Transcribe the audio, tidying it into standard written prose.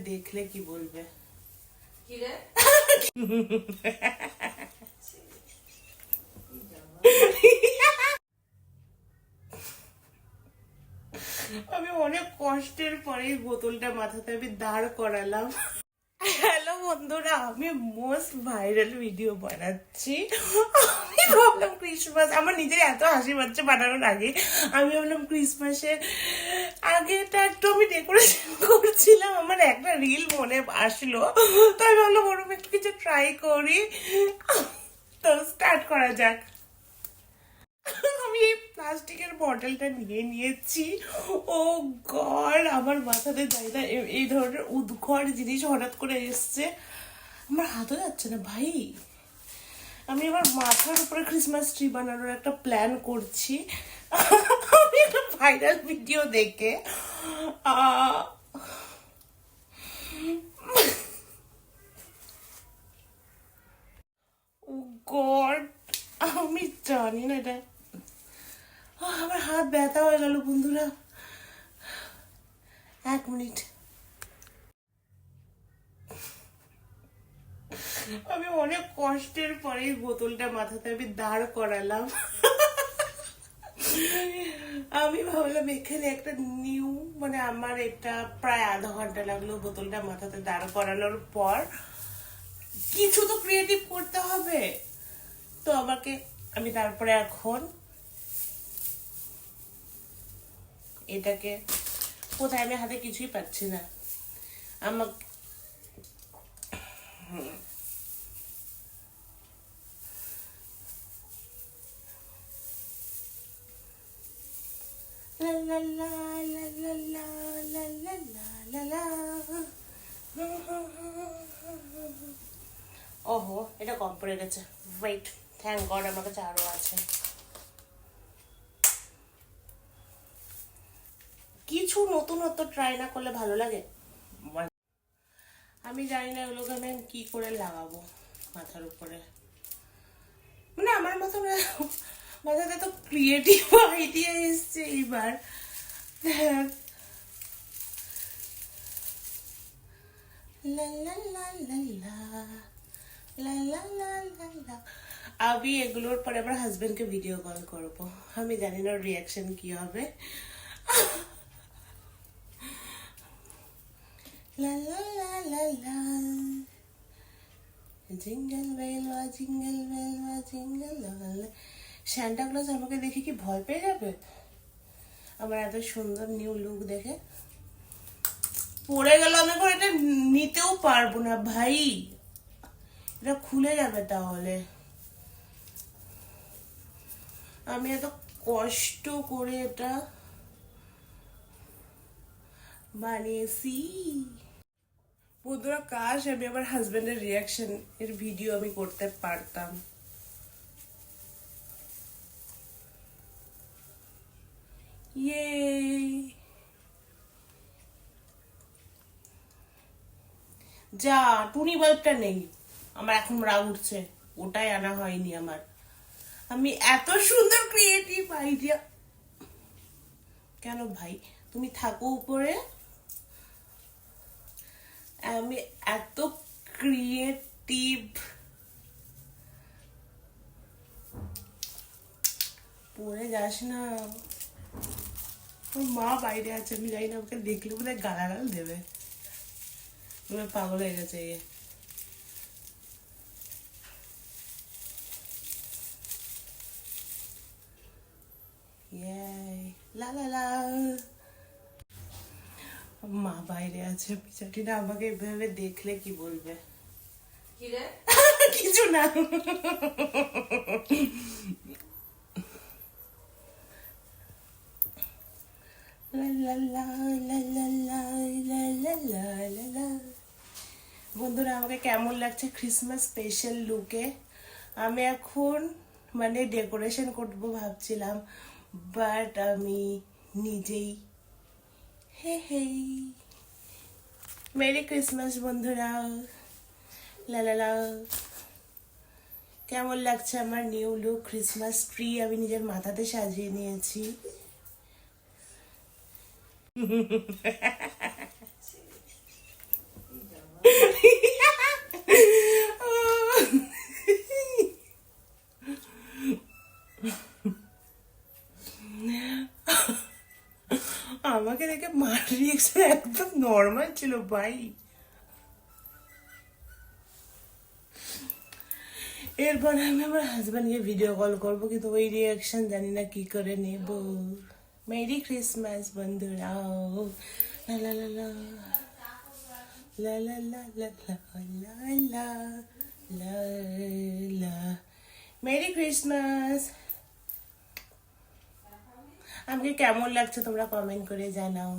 দেখলে কি বলবে? কি রে? আমি অনেক কষ্টের পরে বোতলটা মাথাতে আমি দাঁড় করালাম। হ্যালো বন্ধুরা, আমি মোস্ট ভাইরাল ভিডিও বানাচ্ছি। আমি ভাবলাম ক্রিসমাস, আমার নিজের এত হাসি পাচ্ছে বানানোর আগে। আমি ভাবলাম ক্রিসমাসের আগেটা একটু আমি ডেকোরেশন করছিলাম, আমার একটা রিল মনে আসলো, তো আমি ভাবলাম ওরকম একটু কিছু ট্রাই করি। তো স্টার্ট করা যাক। আমি এই প্লাস্টিকের বটলটা নিয়ে নিয়েছি। ও গড, আমার মাথাতে যাই না, এই ধরনের উদ্ঘট জিনিস হঠাৎ করে এসছে। আমার হাতও যাচ্ছে না ভাই। আমি এবার মাথার উপরে ক্রিসমাস ট্রি বানানোর একটা প্ল্যান করছি। আমি একটা ভাইরাল ভিডিও দেখে ও গড, আমি জানি না এটা। আমার হাত ব্যথা হয়ে গেল বন্ধুরা। 1 মিনিট। আমি অনেক কষ্টের পরে বোতলটা মাথাতে আমি দাঁড় করালাম। আমি ভাবলাম এখানে একটা নিউ, মানে আমার এটা প্রায় আধা ঘন্টা লাগলো বোতলটা মাথাতে দাঁড় করানোর পর। কিছু তো ক্রিয়েটিভ করতে হবে, তো আমি তারপরে এখন এটাকে কোথায়, আমি হাতে কিছুই পাচ্ছি না। আমাকে লা la la la la la la la la লা। ওহো, এটা কম পড়ে গেছে। ওয়েট, থ্যাংক গড আমার কাছে আরো আছে। কিছু নতুনত্ব ট্রাই না করলে ভালো লাগে? আমি জানি না এগুলোকে আমি কি করে লাগাবো মাথার উপরে। মানে আমার মতন মাথাতে তো ক্রিয়েটিভ আইডিয়া এসছে এইবার। আমি এগুলোর পরে আমার হাজবেন্ডকে ভিডিও কল করবো। আমি জানি না রিয়াকশন কি হবে। লা la la la la, jingle bell jingle bell jingle. Santa Claus আমাকে দেখে কি ভয় পেয়ে যাবে আমার এত সুন্দর নিউ লুক দেখে? পড়ে গেল, আমি এখন এটা নিতেও পারবো না ভাই, এটা খুলে যাবে তাহলে। আমি এত কষ্ট করে এটা বানিয়েছি। বন্ধুরা, কাশ আমি আমার হাজবেন্ডের রিয়াকশন এর ভিডিও আমি করতে পারতাম। ইয়ে, যা টুনি বাল্বটা নেই আমার, এখন রাগ উঠছে, ওটাই আনা হয়নি আমার। আমি এত সুন্দর ক্রিয়েটিভ আইডিয়া, কেন ভাই তুমি থাকো উপরে। আমি এত ক্রিয়েটিভ, পড়ে যাস না। ওর মা বাইরে আছে, আমি জানি না, ওকে দেখলে বোধ হয় গালাগাল দেবে। পাগল হয়ে গেছে এ। লা লা লা। মা বাইরে আছে, পিছাটিটা আমাকে এভাবে দেখলে কি বলবে? কি রে? কিছু না। বন্ধুরা, আমাকে কেমন লাগছে ক্রিসমাস স্পেশাল লুকে? আমি এখন মানে ডেকোরেশন করবো ভাবছিলাম, বাট আমি নিজেই। হে হে, মেরি ক্রিসমাস বন্ধুরা। লা লা লা। কেমন লাগছে আমার নিউ লুক? ক্রিসমাস ট্রি আমি নিজের মাথাতে সাজিয়ে নিয়েছি। আমাকে দেখে মার রিয়েকশন একদম নর্মাল ছিল ভাই। এরপর আমি আমার হাজব্যান্ডকে ভিডিও কল করবো, কিন্তু ওই রিয়াকশন জানি না কি করে নেব। মেরি ক্রিসমাস বন্ধুরা। লা la la la la la la la la la la লা। Merry Christmas. আমাকে কেমন লাগছে তোমরা কমেন্ট করে জানাও।